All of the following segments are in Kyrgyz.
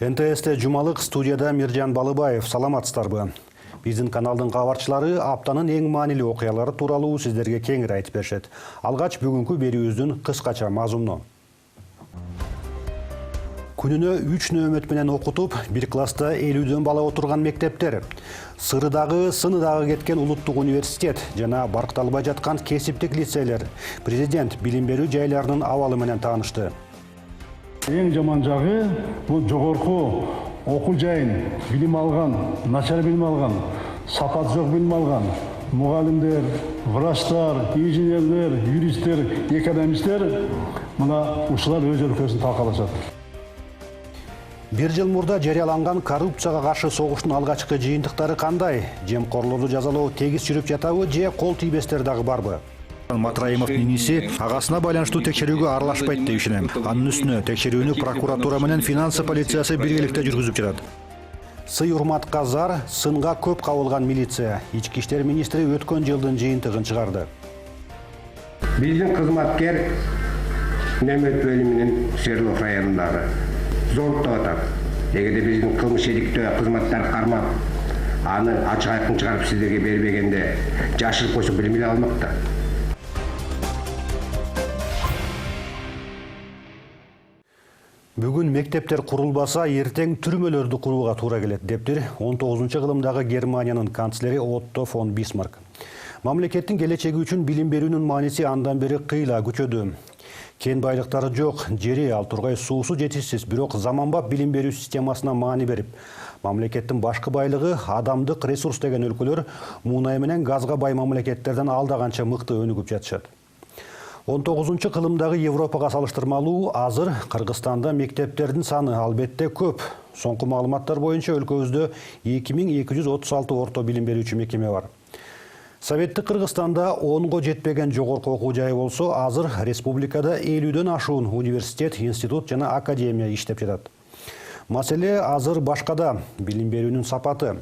НТС'те жумалык студияда Миржан Балыбаев. Саламатсыздарбы. Биздин каналдын кабарчылары аптанын эң маанилүү окуялары тууралуу сиздерге кеңири айтып беришет. Алгач бүгүнкү берүүбүздүн кыскача мазмуну. Күнүнө 3 нөөмөт менен окутуп, бир класста 50дөн бала отурган мектептер. Сырыдагы, сыныдагы кеткен улуттук университет жана баркталбай жаткан кесиптик лицейлер. Президент билим берүү жайларынын абалы менен таанышты. Эң жаман жагы бул жогорку окуу жайын билим алган, начар билим алган, сапаты жок билим алган мугалимдер, врачтар, инженерлер, юристтер, экономисттер мына ушулар өз өлкөсүн талкалашат. Бир жыл мурда жарыяланган коррупцияга каршы согуштун алгачкы жыйынтыктары кандай? Жемкорлорду жазалоо тегиз жүрүп жатабы же кол тийбестер дагы барбы? Матраимовдун иниси агасына байланыштуу текшерүүгө аралашпайт деп ишенем. Анын үстүнө текшерүүнү прокуратура менен финансы полициясы биргеликте жүргүзүп жатат. Сый урматка зар, сынга көп кабылган милиция. Ички иштер министри өткөн жылдын жыйынтыгын чыгарды. Биздин кызматкер Немет бөлүмүнүн Серлов районундагы зооттоп атат. Эгерде биздин кылмыш иликтөө кызматтар кармап, аны ачык айкын чыгарып сиздерге бербегенде жашырып койсо билим бере алмакта. Бүгүн мектептер курулбаса, эртең түрмөлөрдү курууга туура келет, дептир 19-кылымдагы Германиянын канцлери Отто фон Бисмарк. Мамлекеттин келечеги үчүн билим берүүнүн мааниси андан бери кыйла күчөдү. Кен байлыктары жок, жери ал тургай суусу жетишсиз, бирок заманбап билим берүү системасына маани берип, мамлекеттин башкы байлыгы адамдык ресурс деген өлкөлөр муунай менен газга бай мамлекеттерден алдаганча мыкты өнүгүп жатышат. 19-кылымдагы Европага салыштырмалуу азыр Кыргызстанда мектептердин саны албетте көп. Соңку маалыматтар боюнча өлкөбүздө 2236 орто билим берүүчү мекеме бар. Советтик Кыргызстанда 10го жетпеген жогорку окуу жайы болсо, азыр республикада 50дөн ашуун университет, институт жана академия иштеп жатат. Маселе азыр башкада, билим берүүнүн сапаты.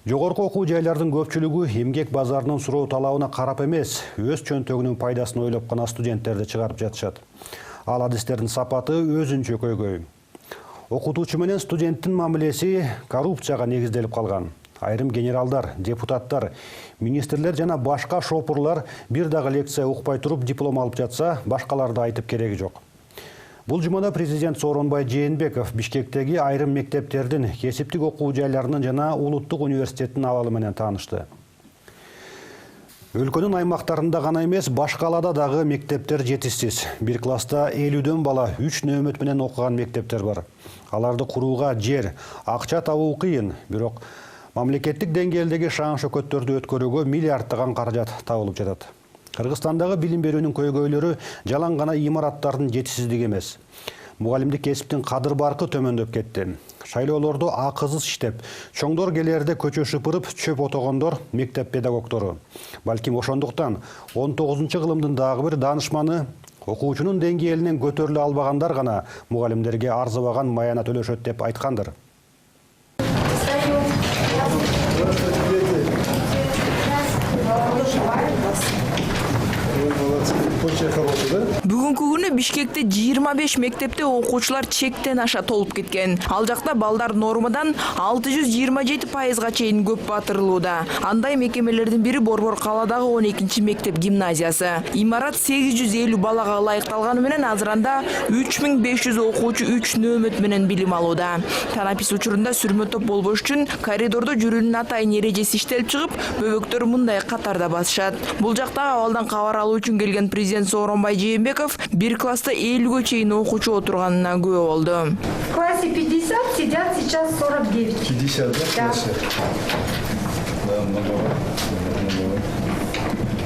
Жогорку окуу жайлардын көпчүлүгү эмгек базарынын суроо талабына карап эмес, өз чөнтөгүнүн пайдасын ойлоп гана студенттерди чыгарып жатышат. Ал адистердин сапаты өзүнчө көйгөй. Окутуучу менен студенттин мамилеси коррупцияга негизделип калган. Айрым генералдар, депутаттар, министрлер жана башка шопурлар бир дагы лекция укпай туруп диплом алып жатса, башкаларды айтып кереги жок. Бул жумада президент Сооронбай Жээнбеков Бишкектеги айрым мектептердин, кесиптик окуу жайларынын жана улуттук университеттин абалы менен таанышты. Өлкөнүн аймактарында гана эмес, башка калада дагы мектептер жетишсиз. Бир класста 50дөн бала 3 нөөмөт менен окуган мектептер бар. Аларды курууга жер, акча табуу кыйын, бирок мамлекеттик деңгээлдеги шаң шөкөттөрдү өткөрүүгө миллиарддаган каражат табылып жатат. Кыргызстандагы билим берүүнүн көйгөйлөрү жалаң гана имараттардын жетишсиздиги эмес. Мугалимдик кесиптин кадыр баркы төмөндөп кетти. Шайлоолордо акысыз иштеп, чоңдор келерде көчө шыпырып, чөп отогондор мектеп педагогдору. Балким ошондуктан 19-кылымдын дагы бир даанышманы окуучунун деңгээлинен көтөрүлө албагандар гана мугалимдерге арзыбаган маяна төлөшөт деп айткандыр. Бүгүнкү күнү Бишкекте 25 мектепте окуучулар чектен аша толуп кеткен. Ал жакта балдар нормадан 627%га чейин көп батырылууда. Андай мекемелердин бири Борбор калаадагы 12 мектеп гимназиясы. Имарат 850 балага ылайыкталганы менен азыр анда 3500 окуучу 3 нөөмөт менен билим алууда. Танапис учурунда сүрмө топ болбош үчүн коридордо жүрүүнүн атайын эрежеси иштелип чыгып, бөбөктөр мындай катарда басышат. Бул жактагы абалдан кабар алуу үчүн келген президент Сооронбай Жээнбеков бир класста 50ге чейин окуучу отурганына күбө болду. В классе 50 сидят сейчас 49. 50, да? Да, много.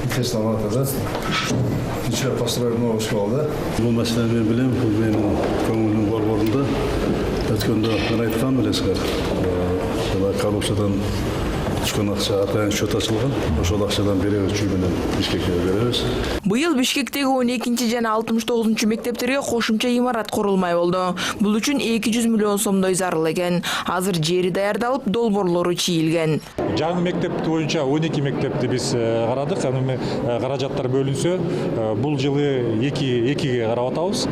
Интересно, да? Сейчас построили новую школу, да? Бул маселени мен билем, бул менин көңүлүм борборунда. Өткөндө мен айткам элесиңер. Коррупциядан түшкөн акча атайын счет ачылган. Ошол акчадан беребиз, чүй менен Бишкекке беребиз. Быйыл Бишкектеги 12 жана 69 мектептерге кошумча имарат курулмай болду. Бул үчүн 200 миллион сомдой зарыл экен. Азыр жери даярдалып, долбоорлору чийилген. Жаңы мектеп боюнча 12 мектепти биз карадык. Эми каражаттар бөлүнсө, бул жылы 2ге карап атабыз.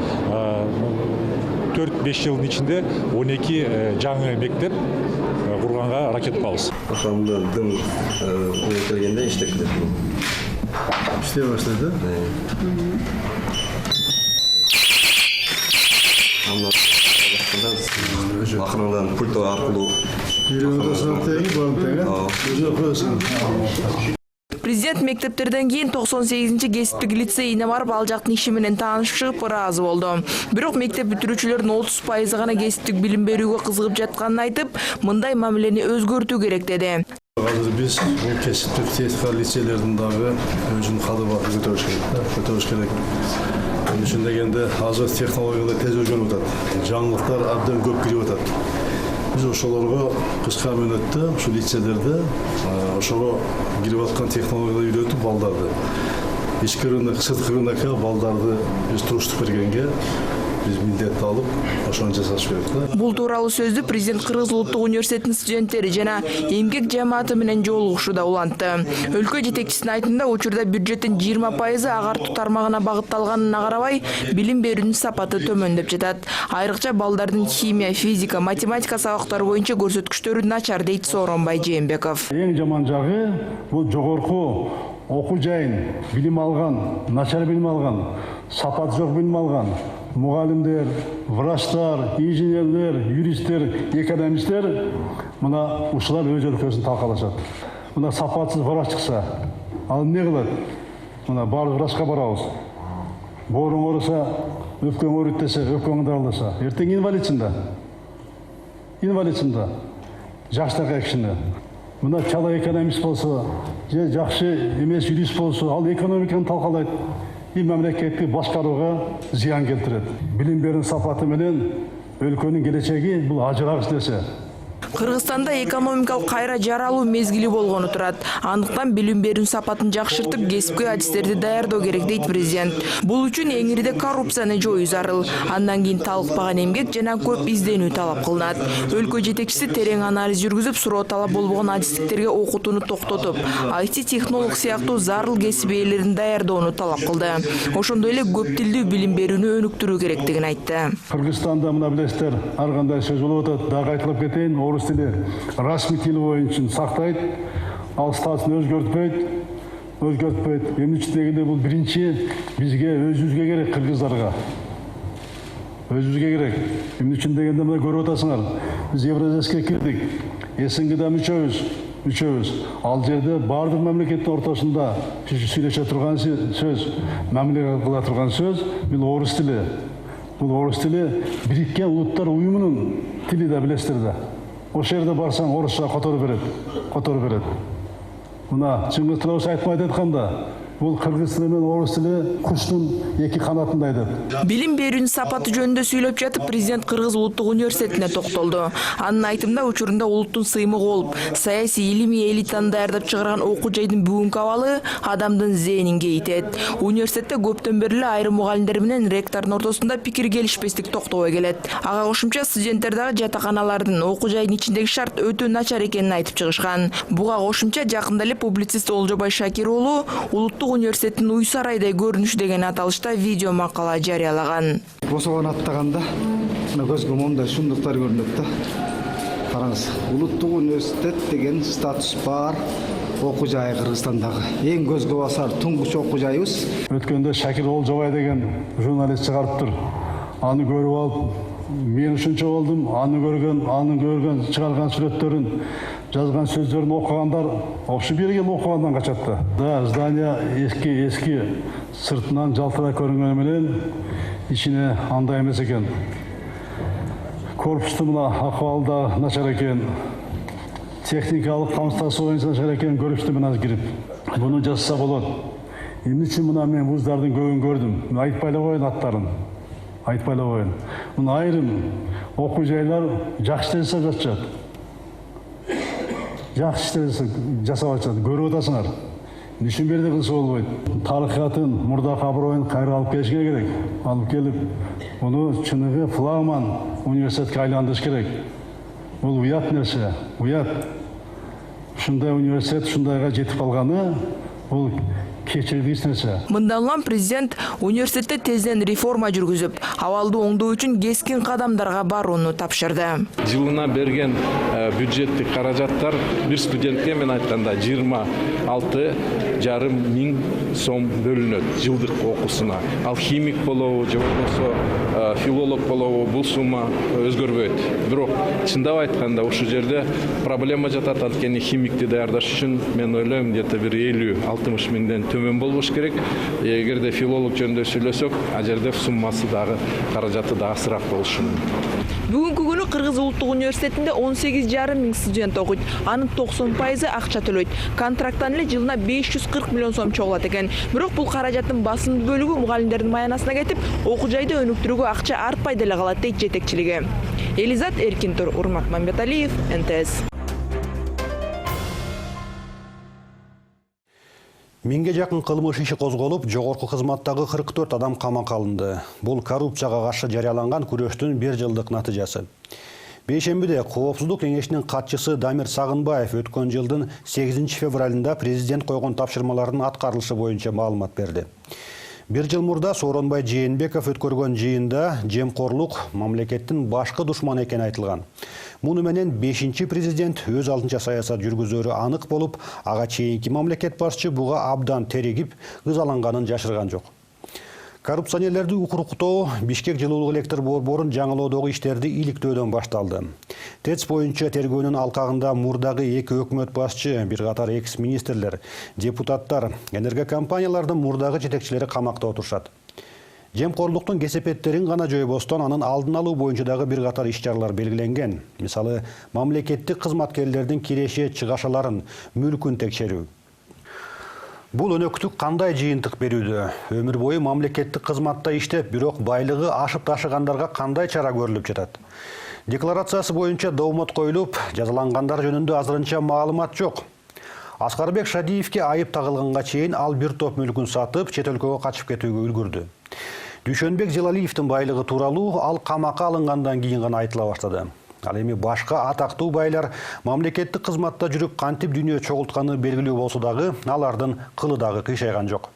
4-5 жылдын ичинде 12 жаңы мектеп курганга аракет кылабыз. Ошондон дым келгенде иштеп кетет. İşte başladı. Макродан пульт аркылуу Президент мектептерден кийин 98-ci кесиптик лицейине барып ал жактын иши менен таанышып чыгып ыраазы болду. Бирок мектеп бүтүрүүчүлөрдүн 30% гана кесиптик билим берүүгө кызыгып жатканын айтып, мындай мамилени өзгөртүү керек деди. Hazır biz bu kesitlik tehlikeli liselerin dağı özünün kadı var, götürüş gerek. Onun için de hazır teknolojiyalar tez öğrenip atat. Canlılıklar abdan köp girip atat. Biz oşalarga kıska müddetте şu liselerde oşaga girip atkan teknolojiyalar öğretip baldardı. İç kırında, kısıt kırındaki baldardı biz turuştuk bergenge. Biz милдетти алып, ошону жасаш керек да. Бул тууралуу сөздү президент Кыргыз улуттук университетинин студенттери жана эмгек жамааты менен жолугушууда улантты. Өлкө жетекчисинин айтымында учурда бюджеттин 20% агартуу тармагына багытталганына карабай, билим берүүнүн сапаты төмөндөп жатат. Айрыкча балдардын химия, физика, математика сабактары боюнча көрсөткүчтөрү начар дейт Сооронбай Жээнбеков. Эң жаман жагы бул жогорку окуу жайын билим алган, начар билим алган, сапаты жок билим алган muğalimler, vraçlar, inженерлер, юристтер, экономисттер мына ушулар өз өлкөсүн талкалашат. Мына сапатсыз врач чыкса, ал эмне кылат? Мына баардык врачка барабыз. Бооруң ооруса, өпкөң ооруйт десе, өпкөңдү дарыласа, эртең инвалидсиң да. Инвалидсиң да. Жаштагы кишини. Мына чала экономист болсо, же жакшы эмес юрист болсо, ал экономиканы талкалайт. Мемлекетти башкарууга зыян келтирет. Билим берүү сапаты менен өлкөнүн келечеги бул ажырак десе. Кыргызстанда экономикалык кайра жаралуу мезгили болгону турат. Андыктан билим берүүнүн сапатын жакшыртып, кесипкөй адистерди даярдоо керек дейт президент. Бул үчүн эңирде коррупцияны жоюу зарыл. Андан кийин талыкпаган эмгек жана көп изденүү талап кылынат. Өлкө жетекчиси терең анализ жүргүзүп, суроо талап болбогон адистиктерге окутууну токтотуп, IT технолог сыяктуу зарыл кесип ээлерин даярдоону талап кылды. Ошондой эле көп тилдүү билим берүүнү өнүктүрүү керектигин айтты. Кыргызстанда мына билесиздер, ар кандай сөз болуп атат, дагы айтылып кетейин, орус тили расмий тил боюнча сактайт, ал статусын өзгөртпөйт. Эмне үчүн дегенде бул биринчи бизге өзүбүзгө керек, кыргыздарга. Өзүбүзгө керек. Эмне үчүн дегенде мына көрүп атасыңар. Биз Евразияске кирдик. СНГда мүчөбүз. Ал жерде бардык мамлекеттин ортосунда сүйлөшө турган сөз, мамиле кыла турган сөз бул орус тили. Бул орус тили Бириккен Улуттар Уюмунун тили да билесиздер да. Ошол жерде барсаң орусча которуп берет. Мына Чыңгыз Туурабов айтмай айтканда, бул кыргыз тили менен орус тили куштун эки канатындай деп. Билим берүүнүн сапаты жөнүндө сүйлөп жатып, президент Кыргыз улуттук университетине токтолду. Анын айтымында учурунда улуттун сыймыгы болуп, саясий илимий элитаны даярдап чыгарган окуу жайдын бүгүнкү абалы адамдын зээнин кейитет. Университетте көптөн бери эле айрым мугалимдер менен ректордун ортосунда пикир келишпестик токтобой келет. Ага кошумча студенттер дагы жатаканалардын окуу жайдын ичиндеги шарт өтө начар экенин айтып чыгышкан. Буга кошумча жакында эле публицист Олжобай Шакир уулу улуттук университеттин уй сарайдай көрүнүш деген аталышта видео макала жарыялаган. Босогон аттаганда мына көзгө мондай сундуктар көрүнөт да. Караңыз, улуттук университет деген статус бар окуу жайы Кыргызстандагы. Эң көзгө басар туңгуч окуу жайыбыз. Өткөндө Шакир Олжобай деген журналист чыгарыптыр. Аны көрүп алып, мен ушунча болдум, аны көргөн, чыгарган сүрөттөрүн, жазган сөздөрүн окугандар, вообще бир эл окугандан качат да. Да, здание эски сыртынан жалтырай көрүнгөнү менен ичине андай эмес экен. Корпустун мына акыбалы да начар экен. Техникалык камсыздасуу боюнча начар экен, көрүштү мен азыр кирип. Буну жазса болот. Эмне үчүн мына мен вуздардын көбүн көрдүм. Айтпай эле коеюн аттарын. Мына айрым окуу жайлар жакшы жасап жатышат. Жакшы жасап жатышат. Көрүп атасыңар. Düşün berdi kılsa olmaydı. Tarikatın, murdaki abroyun kayra alıp gelişine gerek. Alıp gelip, onu çınığı flagman üniversitetke aylandırış gerek. Bu uyat nerse, uyat. Şunday üniversitet, şundayga jetip algаны, bu кечирип эч нерсе. Мындан улам президент университетте тезден реформа жүргүзүп, абалды оңдоо үчүн кескин кадамдарга барууну тапшырды. Жылына берген бюджеттик каражаттар bir студентке мен айтканда 26,5 миң сом бөлүнөт жылдык окуусуна. Ал химик болобу, же болбосо филолог болобу, бул сумма өзгөрбөйт. Бирок чындап айтканда ушул жерде проблема жатат. Анткени химикти даярдаш үчүн мен ойлойм, где-то бир 50-60 миңден төмөн болбош керек. Эгерде филолог жөнүндө сүйлөсөк, а жерде суммасы дагы, каражаты дагы сыраак болушу мүмкүн. Бүгүнкү күнү Кыргыз Улуттук университетинде 18,5 миң студент окуйт. Анын 90% акча төлөйт. Контракттан эле жылына 540 миллион сом чогулат экен. Бирок бул каражаттын басымдуу бөлүгү мугалимдердин маянасына кетип, окуу жайды өнүктүрүүгө акча артпай деле калат дейт жетекчилиги. Элизат Эркинтур, Урмат Мамбеталиев, НТС. Миңге жакын кылмыш иши козголуп, жогорку кызматтагы 44 адам камакка алынды. Бул коррупцияга каршы жарыяланган күрөштүн 1 жылдык натыйжасы. Бейшембиде Коопсуздук кеңешинин катчысы Дамир Сагынбаев өткөн жылдын 8 февралында президент койгон тапшырмалардын аткарылышы боюнча маалымат берди. 1 жыл мурда Сооронбай Жээнбеков өткөргөн жыйында жемкорлук мамлекеттин башкы душманы экени айтылган. Муну менен 5-чи президент өз алдынча саясат жүргүзөрү анык болуп, ага чейинки мамлекет башчы буга абдан терегип, ызаланганын жашырган жок. Коррупционерлерди укуктоо Бишкек жылуулук электр борборун жаңылоодогу иштерди иликтөөдөн башталды. ТЭЦ боюнча тергөөнүн алкагында мурдагы 2 өкмөт башчы, бир катар экс-министрлер, депутаттар, энергокомпаниялардын мурдагы жетекчилери камакта отурушат. Жемкорлуктун кесепеттерин гана жойбостон анын алдын алуу боюнча дагы бир катар иш-чаралар белгиленген. Мисалы, мамлекеттик кызматкерлердин киреше чыгашаларын, мүлкүн текшерүү. Бул өнөктүк кандай жыйынтык берүүдө? Өмүр бою мамлекеттик кызматта иштеп, бирок байлыгы ашып ташыгандарга кандай чара көрүлүп жатат? Декларациясы боюнча доомот коюлуп, жазалангандар жөнүндө азырынча маалымат жок. Аскарбек Шадиевке айып тагылганга чейин ал бир топ мүлкүн сатып, чет өлкөгө качып кетүүгө үлгүрдү. Дүйшөнбек Желалиевдин байлыгы тууралуу ал камакка алынгандан кийин гана айтыла баштады. Ал эми башка атактуу байлар мамлекеттик кызматта жүрүп кантип дүйнө чогултканы белгилүү болсо дагы, алардын кылы дагы кыйшайган жок.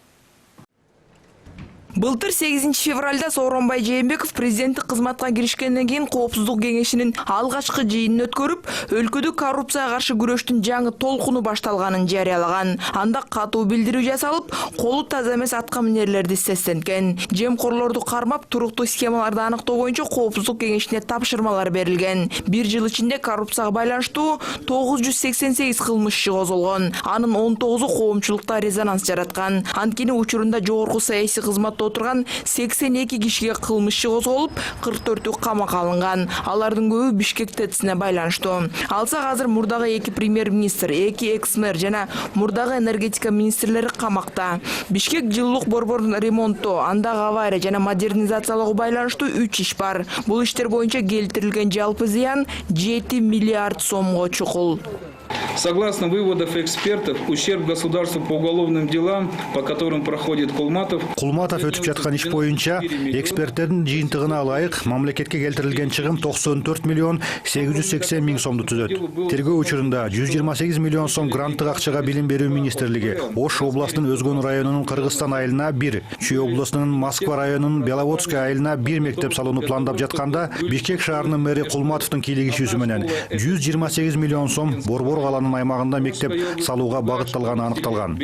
Былтыр 8 февралда Сооронбай Жээнбеков президенттик кызматка киришкенден кийин Коопсуздук кеңешинин алгачкы жыйынын өткөрүп, өлкөдө коррупцияга каршы күрөштүн жаңы толкуну башталганын жарыялаган. Анда катуу билдирүү жасалып, колу таза эмес атка минерлерди сезсенткен. Жемкорлорду кармап, туруктуу схемаларды аныктоо боюнча Коопсуздук кеңешине тапшырмалар берилген. 1 жыл ичинде коррупцияга байланыштуу 988 кылмыш иши козголгон. Анын 19-у коомчулукта резонанс жараткан. Анткени учурунда жогорку саясий кызматта отурган 82 кишиге кылмыш иши козголуп, 44-ü камакка алынган. Алардын көбү Бишкек ТЭЦине байланыштуу. Алсак азыр мурдагы 2 премьер-министр, 2 экс-мэр жана мурдагы энергетика министрлери камакта. Бишкек жылуулук борборун ремонттоо, андагы авария жана модернизациялоого байланыштуу 3 иш бар. Бул иштер боюнча келтирилген жалпы зыян 7 миллиард сомго чукул. Согласно выводов экспертов, ущерб государству по уголовным делам, по которым проходит Кулматов өтүп жаткан иш боюнча эксперттердин жыйынтыгына ылайык мамлекетке келтирилген чыгым 94 миллион 880 миң сомду түзөт. Тергөө учурунда 128 миллион сом гранттык акчага билим берүү министрлиги, Ош областынын Өзгөн районунун Кыргызстан айылына 1, Чүй областынын Москва районунун Беловодская айылына 1 мектеп салууну пландап жатканда, Бишкек шаарынын мэри Кулматовдун кийлигишүүсү менен 128 миллион сом борбор каланын аймагында мектеп салууга багытталганы аныкталган.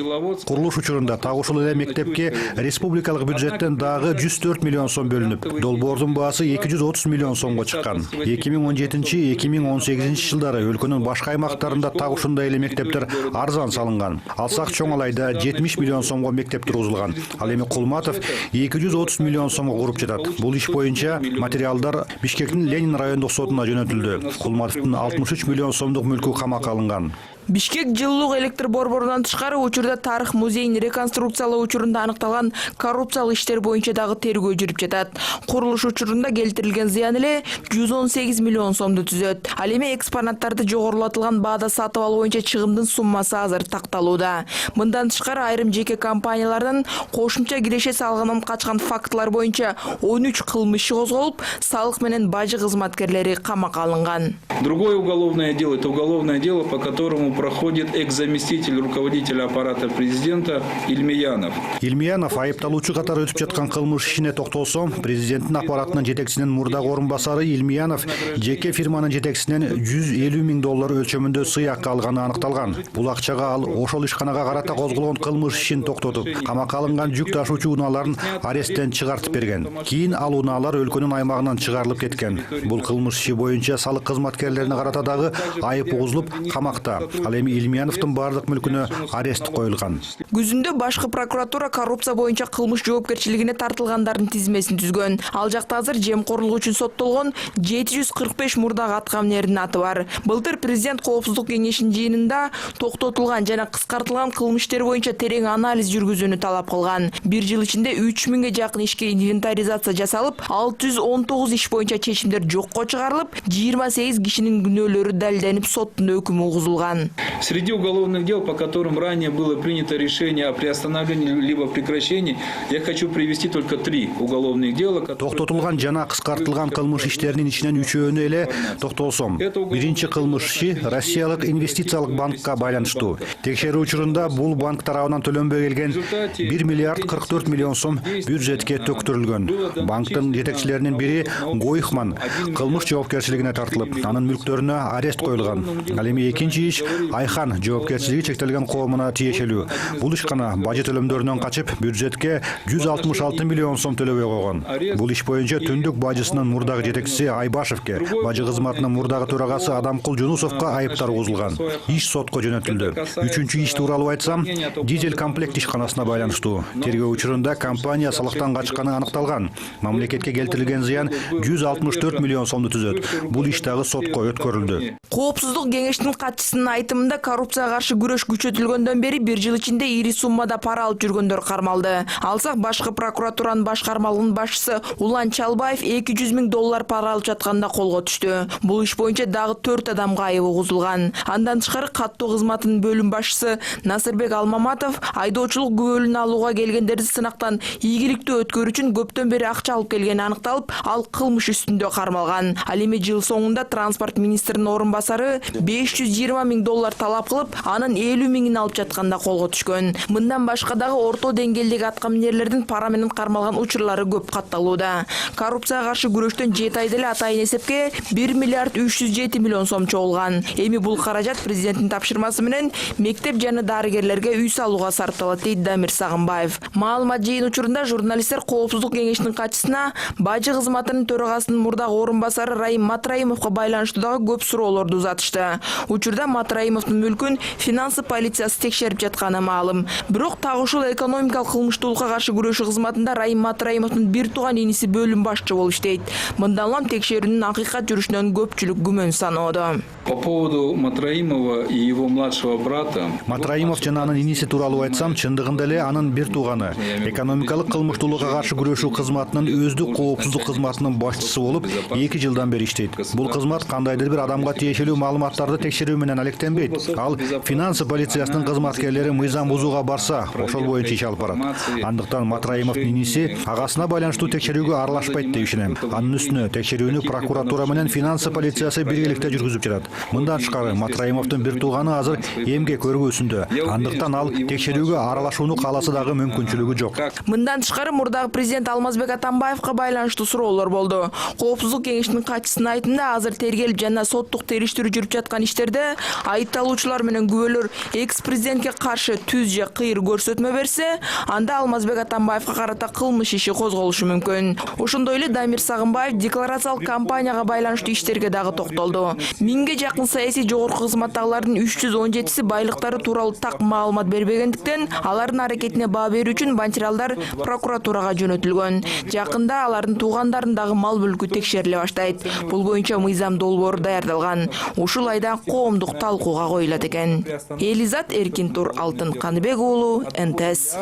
Курулуш учурунда так ушул эле мектепке республикалык бюджеттен дагы 104 миллион сом бөлүнүп, долбоордун баасы 230 миллион сомго чыккан. 2017-2018 жылдары өлкөнүн башка аймактарында так ушундай эле мектептер арзан салынган. Алсак чоң алайда 70 миллион сомго мектеп тургузулган. Ал эми Кулматов 230 миллион сомго куруп жатат. Бул иш боюнча материалдар Бишкектин Ленин райондук сотуна жөнөтүлдү. Кулматовдун 63 миллион сомдук мүлкү камакка алынган. Бишкек жылуулук электр борборунан тышкары учурда тарых музейин реконструкциялоо учурунда аныкталган коррупциялык иштер боюнча дагы тергөө жүрүп жатат. Курулуш учурунда келтирилген зыян эле 118 миллион сомду түзөт. Ал эми экспонаттарды жогорулатылган баада сатып алуу боюнча чыгымдын суммасы азыр такталууда. Мындан тышкары айрым жеке компаниялардан кошумча киреше салыгынан качкан фактылар боюнча 13 кылмыш иши козголуп, салык менен бажы кызматкерлери камакка алынган. Другое уголовное дело, это уголовное дело, по которому проходит экс-заместитель руководителя аппарата президента Ильмиянов. Илмиянов айыпталуучу катары өтүп жаткан кылмыш ишине токтолсо, президенттин аппаратынын жетекчисинин мурдагы орун басары Илмиянов жеке фирманын жетекчисинен $150 000 өлчөмүндө сыйакка алганы аныкталган. Бул акчага ал ошол ишканага карата козголгон кылмыш ишин токтотуп, камакка алынган жүк ташуучу унааларын аресттен чыгартып берген. Кийин ал унаалар өлкөнүн аймагынан чыгарылып кеткен. Бул кылмыш иши боюнча салык кызматкерлерине карата дагы айып угузулуп, камакта. Ал эми Илмияновдун бардык мүлкүнө арест коюлган. Күзүндө башкы прокуратура коррупция боюнча кылмыш жоопкерчилигине тартылгандардын тизмесин түзгөн. Ал жакта азыр жемкорлук үчүн соттолгон 745 мурдагы аткамнердин аты бар. Былтыр президент коопсуздук кеңешинин жыйынында токтотулган жана кыскартылган кылмыш иштер боюнча терең анализ жүргүзүүнү талап кылган. Бир жыл ичинде 3000ге жакын ишке инвентаризация жасалып, 619 иш боюнча чечимдер жокко чыгарылып, 28 кишинин күнөөлөрү далилденип, соттун өкүмү угузулган. Среди уголовных дел, по которым ранее было принято решение о приостановлении либо прекращении, я хочу привести только 3 уголовных дела. Токтотулган жана кыскартылган кылмыш иштеринин ичинен үчөөнү эле токтолсом. Биринчи кылмыш иши Россиялык инвестициялык банкка байланыштуу. Текшерүү учурунда бул банк тарабынан төлөнбөй келген 1 миллиард 44 миллион сом бюджетке төктүрүлгөн. Банктын жетекчилеринин бири Гойхман кылмыш жоопкерчилигине тартылып, анын мүлктөрүнө арест коюлган. Ал эми экинчи иш Айхан жоопкерчилиги чектелген коомуна тиешелүү. Бул ишкана бажы төлөмдөрүнөн качып, бюджетке 166 миллион сом төлөбөй койгон. Бул иш боюнча Түндүк бажысынын мурдагы жетекчиси Айбашевке, бажы кызматынын мурдагы төрагасы Адамкул Жунусовго айыптар угузулган. Иш сотко жөнөтүлдү. Үчүнчү иш тууралуу айтсам, дизель комплект ишканасына байланыштуу. Тергөө учурунда компания салыктан качканы аныкталган. Мамлекетке келтирилген зыян 164 миллион сомду түзөт. Бул иш дагы сотко өткөрүлдү. Коопсуздук кеңешинин катчысынын айтымында коррупцияга каршы күрөш күчөтүлгөндөн бери бир жыл ичинде ири суммада пара алып жүргөндөр кармалды. Алсак башкы прокуратуранын башкармалыгынын башчысы Улан Чалбаев $200 000 пара алып жатканда колго түштү. Бул иш боюнча дагы 4 адамга айып угузулган. Андан тышкары каттоо кызматынын бөлүм башчысы Насырбек Алмаматов айдоочулук күбөлүн алууга келгендерди сынактан ийгиликтүү өткөрүү үчүн көптөн бери акча алып келгени аныкталып, ал кылмыш үстүндө кармалган. Ал эми жыл соңунда транспорт министринин орун басары $520 000 талап кылып, анын 50 000-ин алып жатканда колго түшкөн. Мындан башка дагы орто деңгээлдеги аткаминерлердин пара менен кармалган учурлары көп катталууда. Коррупцияга каршы күрөштөн 7 айда эле атайын эсепке 1 миллиард 307 миллион сом чогулган. Эми бул каражат президенттин тапшырмасы менен мектеп жана дарыгерлерге үй салууга сарпталат, дейт Дамир Сагынбаев. Маалымат жыйын учурунда журналисттер коопсуздук кеңешинин катчысына бажы кызматынын төрагасынын мурдагы орун басары Раим Матраимовго байланыштуу дагы көп суроолорду узатышты. Учурда Матраимовдун мүлкүн финансы полициясы текшерип жатканы маалым. Бирок так ушул экономикалык кылмыштуулукка каршы күрөшүү кызматында Раим Матраимовдун бир тууган иниси бөлүм башчы болуп иштейт. Мындан улам текшерүүнүн акыйкат жүрүшүнөн көпчүлүк күмөн саноодо. По поводу Матраимова и его младшего брата. Матраимов жана анын иниси тууралуу айтсам, чындыгында эле анын бир тууганы экономикалык кылмыштуулукка каршы күрөшүү кызматынын өздүк коопсуздук кызматынын башчысы болуп 2 жылдан бери иштейт. Бул кызмат кандайдыр бир адамга тиешелүү маалыматтарды текшерүү менен алектенбейт. Ал финансы полициясынын кызматкерлери мыйзам бузууга барса, ошол боюнча иш алып барат. Андыктан Матраимовдун иниси агасына байланыштуу текшерүүгө аралашпайт деп ишенем. Анын үстүнө текшерүүнү прокуратура менен финансы полициясы биргеликте жүргүзүп жатат. Мындан тышкары Матраимовдун бир тууганы азыр эмгек көргөсүндө. Андыктан ал текшерүүгө аралашууну кааласа дагы мүмкүнчүлүгү жок. Мындан тышкары мурдагы президент Алмазбек Атамбаевга байланыштуу суроолор болду. Коопсуздук кеңешинин катчысынын айтымында азыр тергелип жана соттук териштирүү жүрүп жаткан иштерде айыпталуучулар менен күбөлөр экс-президентке каршы түз же кыйыр көрсөтмө берсе, анда Алмазбек Атамбаевга карата кылмыш иши козголушу мүмкүн. Ошондой эле Дамир Сагынбаев декларациялык кампанияга байланыштуу иштерге дагы токтолду. 1000ге жакын саясий жогорку кызматтагылардын 317си байлыктары тууралуу так маалымат бербегендиктен, алардын аракетине баа берүү үчүн материалдар прокуратурага жөнөтүлгөн. Жакында алардын туугандарын дагы мал мүлкү текшериле баштайт. Бул боюнча мыйзам долбоору даярдалган. Ушул айда коомдук талкууга коюлат экен. Элизат Эркинтур, Алтын Каныбек уулу, НТС.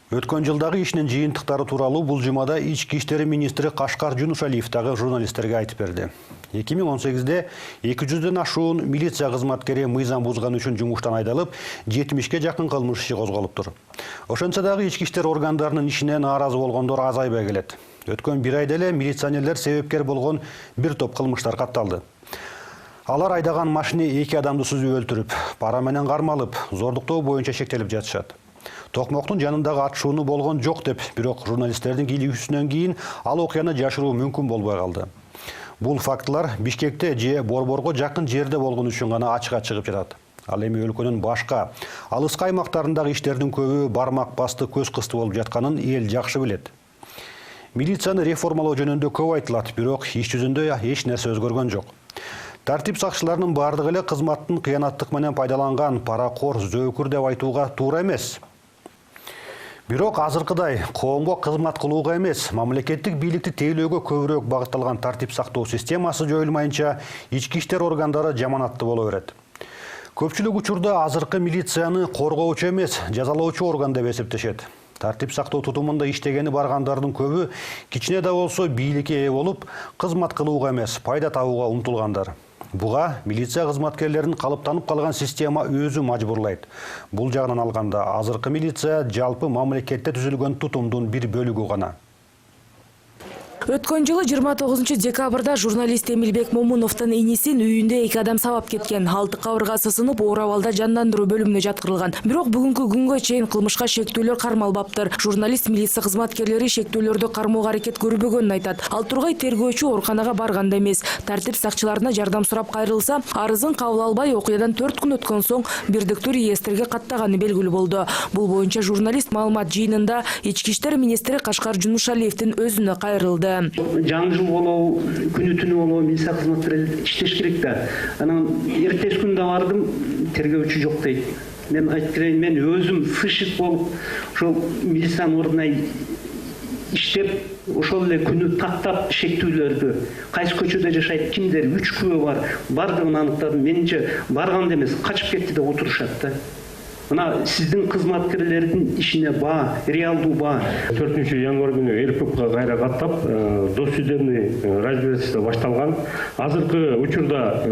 Өткөн жылдагы ишинин жыйынтыктары тууралуу бул жумада ички иштери министри Кашкар Жунушалиев дагы журналисттерге айтып берди. 2018-де 200дөн ашуун милиция кызматкери мыйзам бузган үчүн жумуштан айдалып, 70ге жакын кылмыш иши козголуптур. Ошентсе дагы ички иштер органдарынын ишине нааразы болгондор азайбай келет. Өткөн bir айда эле милиционерлер себепкер болгон bir топ кылмыштар катталды. Алар айдаган машина 2 адамды сүзүп өлтүрүп, пара менен кармалып, зордуктоо боюнча шектелип жатышат. Токмоктун жанындагы атышууну болгон жок деп, бирок журналисттердин кийлигүүсүнөн кийин ал окуяны жашыруу мүмкүн болбой калды. Бул фактылар Бишкекте же Борборго жакын жерде болгон үчүн гана ачыкка чыгып жатат. Ал эми өлкөнүн башка, алыскы аймактарындагы иштердин көбү бармак басты, көз кысты болуп жатканын эл жакшы билет. Милицияны реформалоо жөнүндө көп айтылат, бирок иш жүзүндө эч нерсе өзгөргөн жок. Тартип сакчыларынын бардыгы эле кызматтын кыянаттык менен пайдаланган паракор, зөөкүр деп айтууга туура эмес. Бирок азыркыдай коомго кызмат кылууга эмес, мамлекеттик бийликти тейлөөгө көбүрөөк багытталган тартип сактоо системасы жоюлмайынча ички иштер органдары жаманатты боло берет. Көпчүлүк учурда азыркы милицияны коргоочу эмес, жазалоочу орган деп эсептешет. Тартип сактоо тутумунда иштегени баргандардын көбү кичине да болсо бийликке ээ болуп, кызмат кылууга эмес, пайда табууга умтулгандар. Буга милиция кызматкерлерин калыптанып калган система өзү мажбурлайт. Бул жагынан алганда азыркы милиция жалпы мамлекетте түзүлгөн тутумдун bir бөлүгү гана. Өткөн жылы 29 декабрда журналист Эмилбек Момуновдун инисин үйүндө 2 адам сабап кеткен. Алты кабыргасы сынып, оор абалда жандандыруу бөлүмүнө жаткырылган. Бирок бүгүнкү күнгө чейин кылмышка шектүүлөр кармалбаптыр. Журналист милиция кызматкерлери шектүүлөрдү кармоого аракет көрбөгөнүн айтат. Ал тургай тергөөчү ооруканага барганда эмес. Тартип сакчыларына жардам сурап кайрылса, арызын кабыл албай окуядан 4 күн өткөн соң бирдиктүү реестрге каттаганы белгилүү болду. Бул боюнча журналист маалымат жыйынында Ички иштер министри Кашкар Жунушалиевдин өзүнө кайрылды. Жаңы жыл болобу, күнү түнү болобу милиция кызматкерлери иштеш керек да. Анан эртеси күндө бардым, тергөөчү жок дейт. Мен айтып берейин, мен өзүм сыщик болуп, ошол милициянын ордуна иштеп, ошол эле күнү тактап шектүүлөрдү, кайсы көчөдө жашайт, кимдер, 3 күбө бар, бардыгын аныктадым. Менимче барганда эмес, качып кетти деп отурушат да. Мына сиздин кызматкерлердин ишине баа, реалдуу баа. 4 январь күнү РПКга кайра каттап, досүдебный разбирательство башталган. Азыркы учурда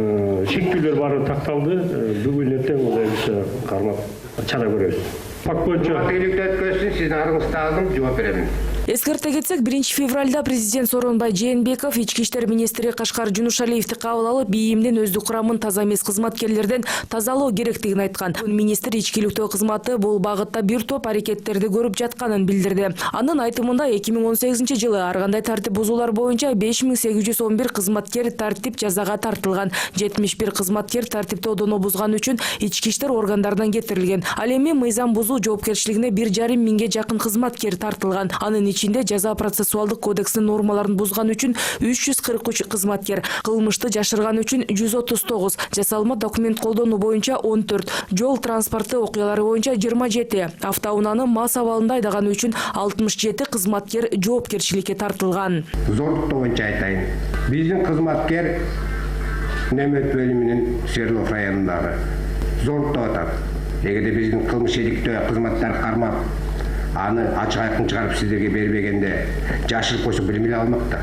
шектүүлөр баары такталды. Бүгүн эртең улайбызча кармап чара көрөбүз. Факт боюнча сиздин арыңызды алдым, жооп беремин. Эскерте кетсек, 1 февралда президент Сооронбай Жээнбеков Ички иштер министри Кашкар Жунушалиевди кабыл алып, БИИМдин өздүк курамын таза эмес кызматкерлерден тазалоо керектигин айткан. Министр ичкиликтөө кызматы бул багытта bir топ аракеттерди көрүп жатканын билдирди. Анын айтымында 2018 жылы ар кандай тартип бузуулар боюнча 5811 кызматкер тартип жазага тартылган. 71 кызматкер тартипти одоно бузган үчүн ички иштер органдарынан кетирилген. Ал эми мыйзам бузуу жоопкерчилигине 1,5 миңге жакын кызматкер тартылган. Анын ичинде жаза процессуалдык кодекстин нормаларын бузган үчүн 343 кызматкер, кылмышты жашырган үчүн 139, жасалма документ колдонуу боюнча 14, жол транспорты окуялары боюнча 27, автоунааны мас абалында айдаганы үчүн 67 кызматкер жоопкерчиликке тартылган. Зордуктоо боюнча айтайын. Биздин кызматкер Немет бөлүмүнүн Свердлов районундагы зордуктоо атат. Эгерде биздин кылмыш иликтөө кызматтар кармап, аны ачык айкын чыгарып сиздерге бербегенде жашырып койсо билим эле алмак да.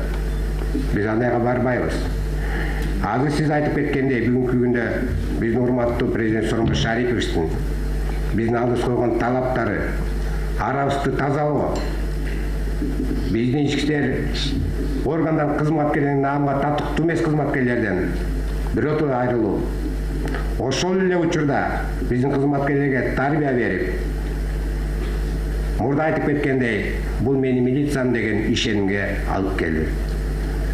Биз андайга барбайбыз. Азыр сиз айтып кеткендей, бүгүнкү күндө биздин урматтуу президент Сооронбай Шариповичтин биздин алдыбызга койгон талаптары арабызды тазалоо, биздин ички иштер органдар кызматкерлеринин наамга татыктуу эмес кызматкерлерден биротоло айрылуу. Ошол эле учурда биздин кызматкерлерге тарбия берип, мурда айтып кеткендей, бул мени милициям деген ишенимге алып келди.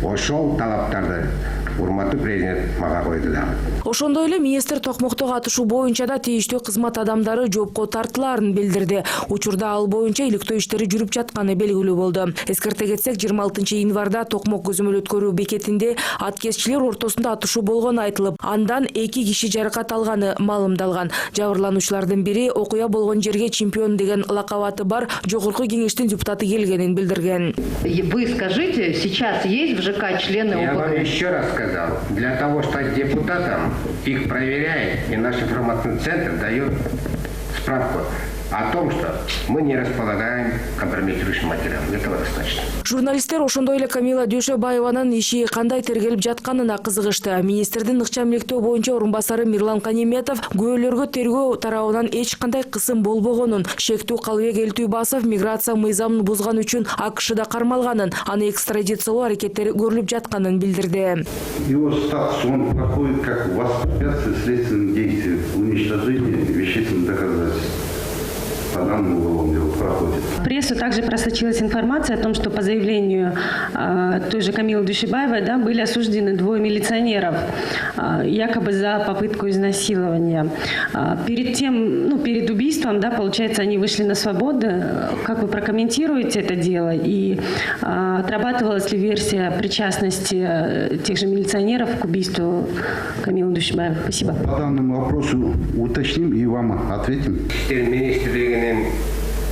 Ошол талаптарды урматтуу президент мага койду дагы. Ошондой эле министр токмоктого атышуу боюнча да тийиштүү кызмат адамдары жоопко тартылаарын билдирди. Учурда ал боюнча иликтөө иштери жүрүп жатканы белгилүү болду. Эскерте кетсек, 26 январда Токмок көзөмөл өткөрүү бекетинде аткезчилер ортосунда атышуу болгону айтылып, андан 2 киши жаракат алганы маалымдалган. Жабырлануучулардын бири окуя болгон жерге чемпион деген лакабаты бар жогорку кеңештин депутаты келгенин билдирген. Вы скажите, сейчас есть в ЖК члены ОПГ? Я вам еще раз сказал, для того, что депутатам их проверяет, и наш информационный центр дает справку о том, что мы не располагаем компрометирующим материалом. Этого достаточно. Журналисттер ошондой эле Камила Дөшөбаеванын иши кандай тергелип жатканына кызыгышты. Министрдин ыкчам иликтөө боюнча орун басары Мирлан Канеметов күбөлөргө тергөө тарабынан эч кандай кысым болбогонун, Шектүү Калыбек Элтүүбасов миграция мыйзамын бузган үчүн АКШда кармалганын, аны экстрадициялоо аракеттери көрүлүп жатканын билдирди. Его статус, он проходит как воспрепятствие следственным действиям, уничтожение вещественных доказательств. По данному уголовному делу проходит. В прессу также просочилась информация о том, что по заявлению той же Камилы Душебаевой были осуждены 2 милиционеров, якобы за попытку изнасилования. Перед убийством, получается, они вышли на свободу. Как вы прокомментируете это дело? И отрабатывалась ли версия причастности тех же милиционеров к убийству Камилы Душебаевой? Спасибо. По данному вопросу уточним и вам ответим.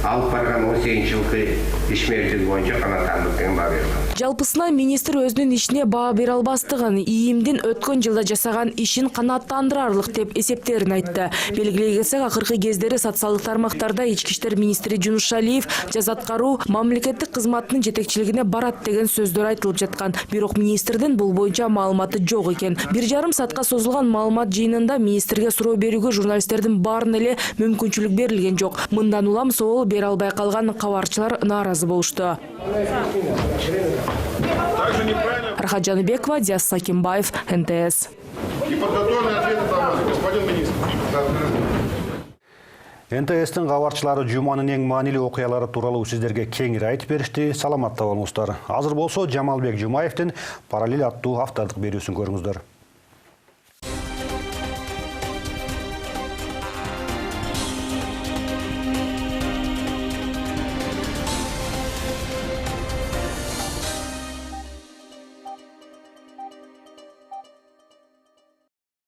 Алып барган 18 жылкы ишмердиги боюнча канаттандык деген баа берилген. Жалпысына министр өзүнүн ишине баа бере албастыгын, ИИМдин өткөн жылда жасаган ишин канааттандырарлык деп эсептерин айтты. Белгилей келсек, акыркы кездери социалдык тармактарда Ички иштер министри Жунушалиев жаза аткаруу мамлекеттик кызматтын жетекчилигине барат деген сөздөр айтылып жаткан. Бирок министрдин бул боюнча маалыматы жок экен. 1,5 саатка созулган маалымат жыйынында министрге суроо берүүгө журналисттердин баарына эле мүмкүнчүлүк берилген жок. Мындан улам соол бере албай калган кабарчылар нааразы болушту. Рахат Жаныбекова, Диас Сакимбаев, НТС. НТС'тин кабарчылары жуманын эң маанилүү окуялары тууралуу сиздерге кеңири айтып беришти. Саламатта болуңуздар. Азыр болсо Жамалбек Жумаевдин «Параллель» аттуу автордук берүүсүн көрүңүздөр.